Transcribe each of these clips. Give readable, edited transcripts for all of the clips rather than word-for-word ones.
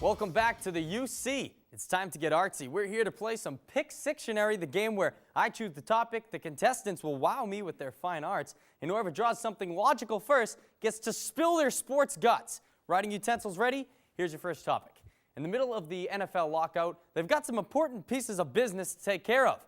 Welcome back to the UC. It's time to get artsy. We're here to play some Pick Sictionary, the game where I choose the topic. The contestants will wow me with their fine arts, and whoever draws something logical first gets to spill their sports guts. Writing utensils ready? Here's your first topic. In the middle of the NFL lockout, they've got some important pieces of business to take care of.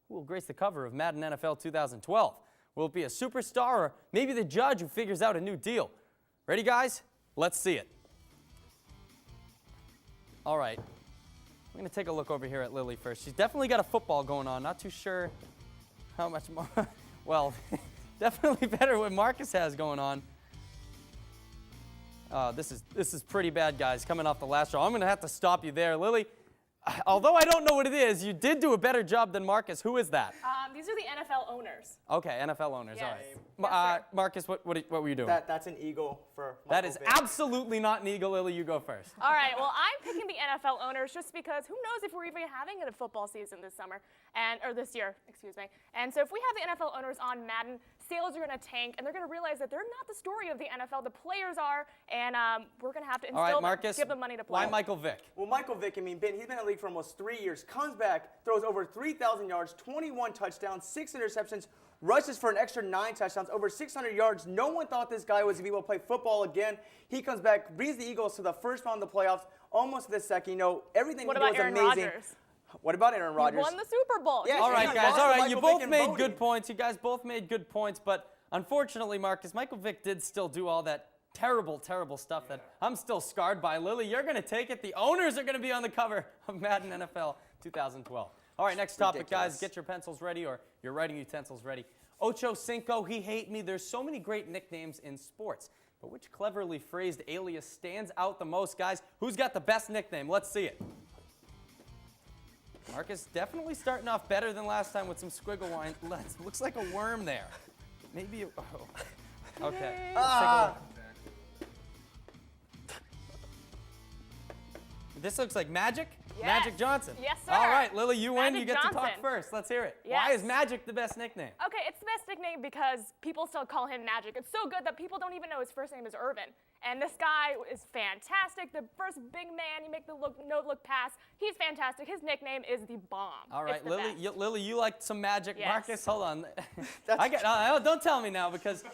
Who will grace the cover of Madden NFL 2012? Will it be a superstar or maybe the judge who figures out a new deal? Ready, guys? Let's see it. All right. I'm going to take a look over here at Lily first. She's definitely got a football going on. Not too sure how much more. Well, definitely better what Marcus has going on. This is pretty bad, guys, coming off the last row. I'm going to have to stop you there. Lily, although I don't know what it is, you did do a better job than Marcus. Who is that? These are the NFL owners. Okay, NFL owners. Yes. All right. Yes, Marcus, what were you doing? That's an eagle for Michael That is Vick. absolutely not an eagle. Lily, you go first. All right, well, I'm picking the NFL owners just because who knows if we're even having a football season this summer, or this year, excuse me. And so if we have the NFL owners on Madden, sales are going to tank, and they're going to realize that they're not the story of the NFL. The players are, and we're going to have to instill All right, them, Marcus, give them money to play. why Michael Vick? Well, Michael Vick, he's been in the league for almost 3 years, comes back, throws over 3,000 yards, 21 touchdowns, 6 interceptions, rushes for an extra 9 touchdowns, over 600 yards. No one thought this guy was going to be able to play football again. He comes back, brings the Eagles to the first round of the playoffs, almost to the second. You know, everything What he did about was Aaron amazing. Rodgers? What about Aaron Rodgers? He won the Super Bowl. Yeah, All right, he guys. lost All to right, you Michael both Vick in made voting. good points. You guys both made good points, but unfortunately, Marcus, Michael Vick did still do all that terrible, terrible stuff that I'm still scarred by. Lily, you're going to take it. The owners are going to be on the cover of Madden NFL 2012. All right, next topic, Ridiculous. guys. Get your pencils ready or your writing utensils ready. Ocho Cinco, he hate me. There's so many great nicknames in sports, but which cleverly phrased alias stands out the most, guys? Who's got the best nickname? Let's see it. Marcus definitely starting off better than last time with some squiggle line. Looks like a worm there. Maybe. Oh. Okay. Let's take a look. This looks like Magic. Yes. Magic Johnson. Yes, sir. All right, Lily, you win. Magic You get to Johnson. talk first. Let's hear it. Yes. Why is Magic the best nickname? Okay, it's the best nickname because people still call him Magic. It's so good that people don't even know his first name is Irvin. And this guy is fantastic. The first big man, he make the no-look pass. He's fantastic. His nickname is the Bomb. All right, It's the Lily, best. Lily, you like some Magic. Yes. Marcus, hold on. That's Don't tell me now because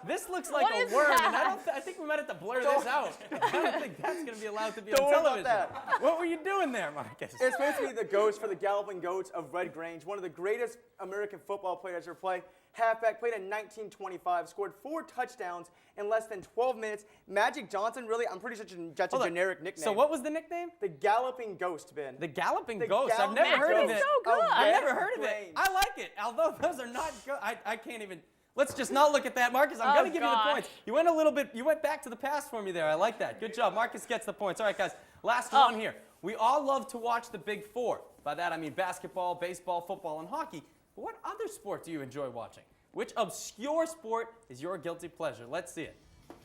this looks like What a is worm, and that? I think we might have to blur this out. I don't think that's going to be allowed to be on Don't worry about television. that. What were you doing there, Marcus? It's supposed to be the ghost for the Galloping Goats of Red Grange, one of the greatest American football players ever play. Halfback, played in 1925, scored 4 touchdowns in less than 12 minutes. Magic Johnson, really, I'm pretty sure that's a Hold on. generic nickname. So what was the nickname? The Galloping Ghost, Ben. The Galloping The Ghost. I've Galloping never heard of Ghost. it. So good. I've Red never heard of it. Grange. I like it. Although those are not good. I can't even. Let's just not look at that, Marcus. I'm Oh, going to give you the gosh. points. You went a little bit. You went back to the past for me there. I like that. Good job. Marcus gets the points. All right, guys. Last Oh. one here. We all love to watch the Big Four. By that I mean basketball, baseball, football, and hockey. But what other sport do you enjoy watching? Which obscure sport is your guilty pleasure? Let's see it.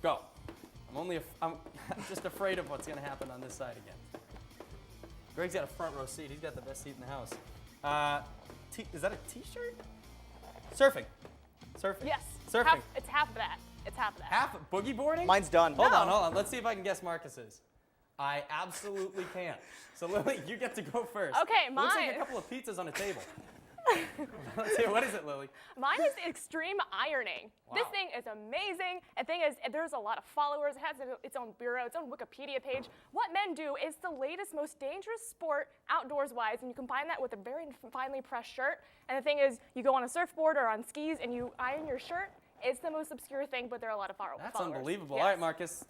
Go. I'm just afraid of what's going to happen on this side again. Greg's got a front row seat. He's got the best seat in the house. Is that a T-shirt? Surfing. Surfing. Yes. Surfing. It's half of that. It's half of that. Half boogie boarding? Mine's done. Hold on. Let's see if I can guess Marcus's. I absolutely can't. So Lily, you get to go first. Okay, It looks like mine. a couple of pizzas on a table. Let's see. What is it, Lily? Mine is extreme ironing. This Wow. thing is amazing. The thing is, there's a lot of followers. It has its own bureau, its own Wikipedia page. What men do is the latest, most dangerous sport outdoors-wise, and you combine that with a very finely pressed shirt. And the thing is, you go on a surfboard or on skis, and you iron your shirt. It's the most obscure thing, but there are a lot of followers. That's unbelievable. Yes. All right, Marcus.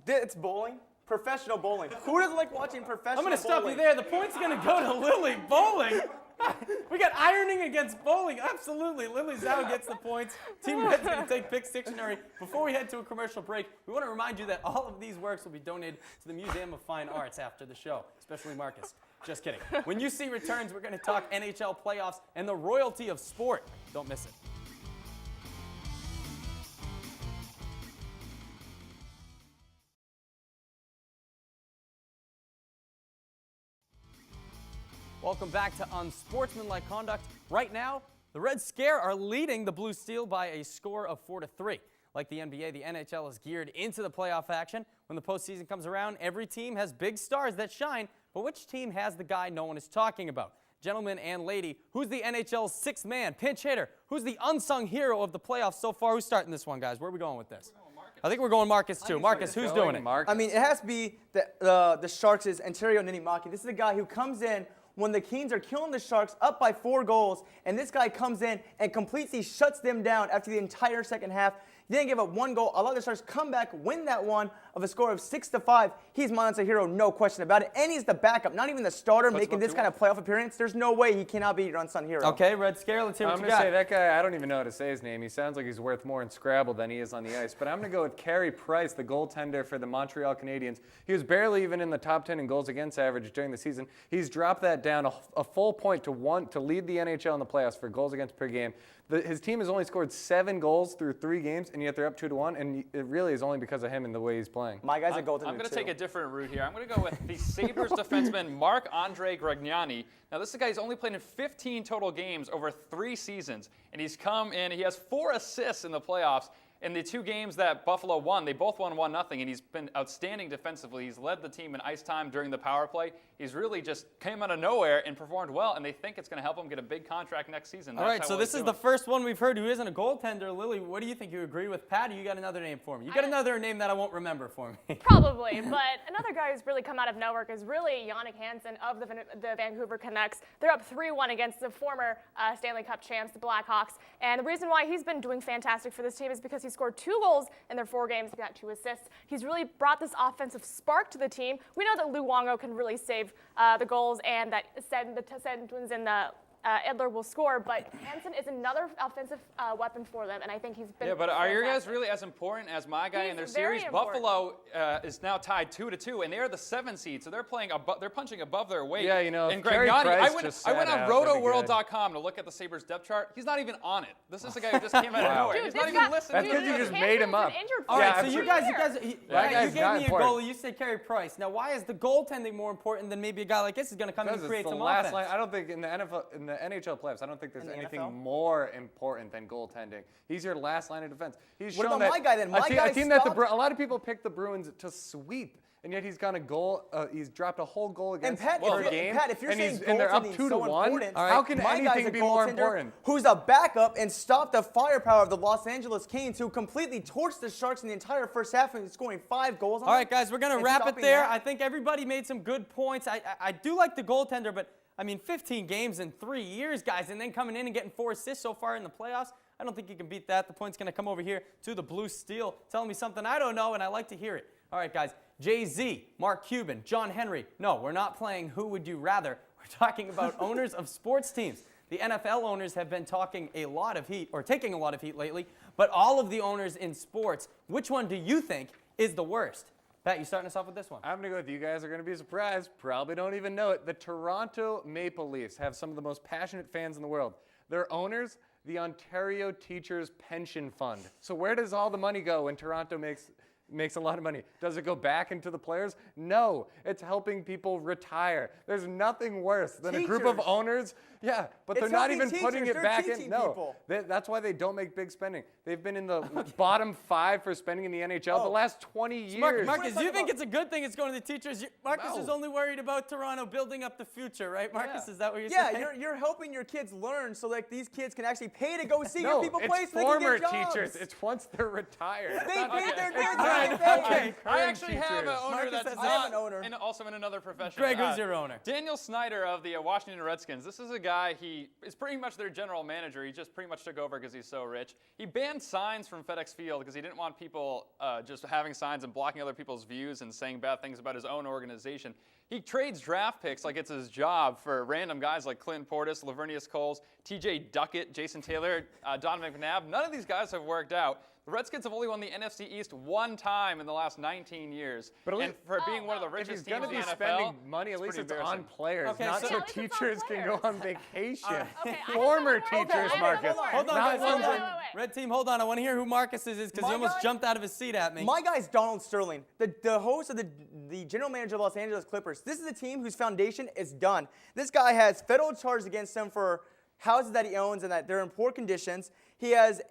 It's bowling. Professional bowling. Who doesn't like watching professional I'm going to stop you bowling? there. The point's going to go to Lily. Bowling. We got ironing against bowling. Absolutely. Lily Zhao gets the points. Team Red's going to take Pick Sictionary. Before we head to a commercial break, we want to remind you that all of these works will be donated to the Museum of Fine Arts after the show, especially Marcus. Just kidding. When you see returns, we're going to talk NHL playoffs and the royalty of sport. Don't miss it. Welcome back to Unsportsmanlike Conduct. Right now, the Red Scare are leading the Blue Steel by a score of 4-3. Like the NBA, the NHL is geared into the playoff action. When the postseason comes around, every team has big stars that shine, but which team has the guy no one is talking about? Gentlemen and lady, who's the NHL's sixth man, pinch hitter? Who's the unsung hero of the playoffs so far? Who's starting this one, guys? Where are we going with this? I think we're going Marcus, too. Marcus, who's doing it? I mean, it has to be the Sharks' Ontario Ninemaki. This is a guy who comes in when the Kings are killing the Sharks up by 4 goals, and this guy comes in and completely shuts them down after the entire second half. He didn't give up 1 goal. Allow the Sharks come back, win that one of a score of 6-5. He's my unsung hero, no question about it. And he's the backup, not even the starter making this kind of playoff appearance. There's no way he cannot be your unsung hero. Okay, Red Scare, let's hear what you got. I'm going to say that guy, I don't even know how to say his name. He sounds like he's worth more in Scrabble than he is on the ice. But I'm going to go with Carey Price, the goaltender for the Montreal Canadiens. He was barely even in the top 10 in goals against average during the season. He's dropped that down a full point to lead the NHL in the playoffs for goals against per game. His team has only scored 7 goals through 3 games, and yet they're up 2-1, and it really is only because of him and the way he's playing. My guy's a goaltender, I'm going to take a different route here. I'm going to go with the Sabres defenseman Marc-Andre Grignani. Now, this is a guy who's only played in 15 total games over 3 seasons, and he's come in. He has 4 assists in the playoffs. In the 2 games that Buffalo won, they both won 1-0, and he's been outstanding defensively. He's led the team in ice time during the power play. He's really just came out of nowhere and performed well, and they think it's going to help him get a big contract next season. All right, so this is the first one we've heard who isn't a goaltender. Lily, what do you think? You agree with Pat, or you got another name for me? You got another name that I won't remember for me. Probably, but another guy who's really come out of nowhere is really Jannik Hansen of the Vancouver Canucks. They're up 3-1 against the former Stanley Cup champs, the Blackhawks, and the reason why he's been doing fantastic for this team is because he scored 2 goals in their 4 games. He got 2 assists. He's really brought this offensive spark to the team. We know that Luongo can really save the goals, and that the Twins and the Edler will score, but Hansen is another offensive weapon for them, and I think he's been Yeah, but are your guys fantastic. really as important as my guy in their He's very series? important. Buffalo is now tied 2-2, and they are the 7th seed, so they're punching above their weight. Yeah, you know, and if Carey Grignani, Price I went on just sat out, that'd be rotoworld.com to look at the Sabres depth chart. He's not even on it. This is a guy who just came out of nowhere. Dude, He's this not even guy- listening. That's 'cause you dude, just Hansen's made him been up. injured All for right, the so you year. guys, That you guy's gave not me a important. goalie. You said Carey Price. Now, why is the goaltending more important than maybe a guy like this is going to come in and Because create it's the some last offense? line. I don't think in the NHL playoffs, I don't think there's In the anything NFL? more important than goaltending. He's your last line of defense. He's What shown about that my guy then? My a guy team that stopped- a lot of people picked the Bruins to sweep, and yet he's got a goal. He's dropped a whole goal against Pat, per if game. you're and saying and they're up goaltending's 2-1. so important, How can my guy's anything a be more goaltender important? Who's a backup and stopped the firepower of the Los Angeles Kings, who completely torched the Sharks in the entire first half and scoring 5 goals on All them? right, guys, we're going to And wrap it stopping there. that. I think everybody made some good points. I do like the goaltender, but, I mean, 15 games in 3 years, guys, and then coming in and getting 4 assists so far in the playoffs. I don't think you can beat that. The point's going to come over here to the Blue Steel, telling me something I don't know, and I like to hear it. All right, guys, Jay-Z, Mark Cuban, John Henry. No, we're not playing Who Would You Rather. We're talking about owners of sports teams. The NFL owners have been taking a lot of heat lately, but all of the owners in sports, which one do you think is the worst? Pat, you starting us off with this one? I'm going to go with you guys are going to be surprised. Probably don't even know it. The Toronto Maple Leafs have some of the most passionate fans in the world. Their owners, the Ontario Teachers Pension Fund. So where does all the money go when Toronto makes a lot of money? Does it go back into the players? No, it's helping people retire. There's nothing worse than a group of Teachers. owners. Yeah, but they're It's not helping even putting teachers. it They're back in. teaching No, people. that's why they don't make big spending. They've been in the bottom 5 for spending in the NHL the last 20 years. Marcus, you think it's a good thing it's going to the teachers? Marcus No. is only worried about Toronto building up the future, right? Marcus, Yeah. is that what you're Yeah, saying? you're helping your kids learn so like these kids can actually pay to go see No, your people play it's so they former can get jobs. teachers. It's once they're retired. They paid their kids. All right, they paid. okay. I actually have an teachers. owner Marcus that's says I have not an owner. and also in another profession. Greg, who's your owner? Daniel Snyder of the Washington Redskins. This is a guy, he is pretty much their general manager. He just pretty much took over because he's so rich. He banned signs from FedEx Field because he didn't want people just having signs and blocking other people's views and saying bad things about his own organization. He trades draft picks like it's his job for random guys like Clinton Portis, Lavernius Coles, TJ Duckett, Jason Taylor, Donovan McNabb. None of these guys have worked out. The Redskins have only won the NFC East 1 time in the last 19 years. But at and least- for being one of the If he's richest going teams to in be the NFL, spending money, at least pretty it's on embarrassing. players, Okay, not so- so Yeah, at least it's on teachers can go players. on vacation. Okay, I have Former someone more. teachers, Okay, I have Marcus. someone more. Hold on, Not guys. ones Hold on. that- Red team, hold on. I want to hear who Marcus's is because My he almost guy- jumped out of his seat at me. My guy's Donald Sterling, the host of the general manager of the Los Angeles Clippers. This is a team whose foundation is done. This guy has federal charges against him for houses that he owns and that they're in poor conditions. He has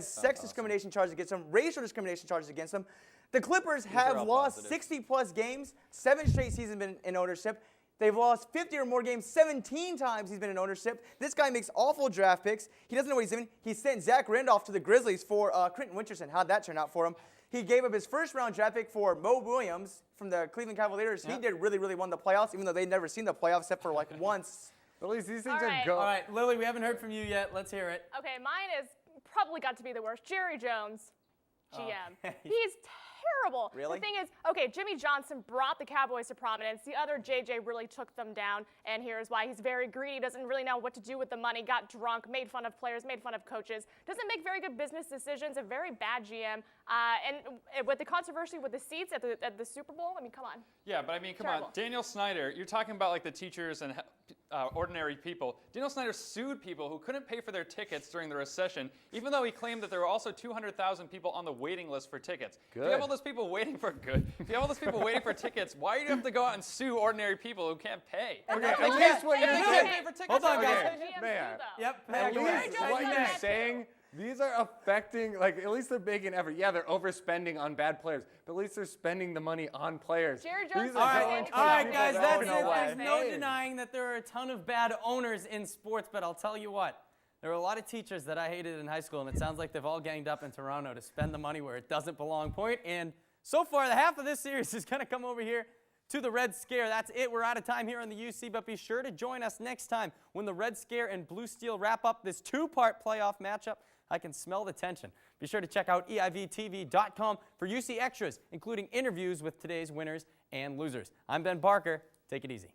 sex discrimination charges against him, racial discrimination charges against him. The Clippers have lost 60-plus games, 7 straight seasons been in ownership. They've lost 50 or more games 17 times he's been in ownership. This guy makes awful draft picks. He doesn't know what he's doing. He sent Zach Randolph to the Grizzlies for Quentin Winterson. How'd that turn out for him? He gave up his first-round draft pick for Mo Williams from the Cleveland Cavaliers. He did really, really won the playoffs, even though they'd never seen the playoffs except for like once. At least these things All right. are going. All right, Lily, we haven't heard from you yet. Let's hear it. Okay, mine is probably got to be the worst. Jerry Jones, GM. He's terrible. Really? The thing is, okay, Jimmy Johnson brought the Cowboys to prominence. The other JJ really took them down, and here's why. He's very greedy, doesn't really know what to do with the money, got drunk, made fun of players, made fun of coaches, doesn't make very good business decisions, a very bad GM. And with the controversy with the seats at the Super Bowl, I mean, come on. Yeah, but I mean, come Terrible. on. Daniel Snyder, you're talking about like the teachers and ordinary people. Daniel Snyder sued people who couldn't pay for their tickets during the recession, even though he claimed that there were also 200,000 people on the waiting list for tickets. If you have all those people waiting for tickets, why do you have to go out and sue ordinary people who can't pay? Okay, at least what you're saying. Hold on, guys. That's what GMs man. do, though. Yep. At go least ahead. Jones what does you're that too. saying, these are affecting, like, at least they're making an effort. Yeah, they're overspending on bad players, but at least they're spending the money on players. Jerry Jones These All are right, going All right, towards guys, people that's that it. don't know There's why. no denying that there are a ton of bad owners in sports, but I'll tell you what. There were a lot of teachers that I hated in high school, and it sounds like they've all ganged up in Toronto to spend the money where it doesn't belong. And so far, the half of this series is going to come over here to the Red Scare. That's it. We're out of time here on the UC, but be sure to join us next time when the Red Scare and Blue Steel wrap up this 2-part playoff matchup. I can smell the tension. Be sure to check out EIVTV.com for UC extras, including interviews with today's winners and losers. I'm Ben Barker. Take it easy.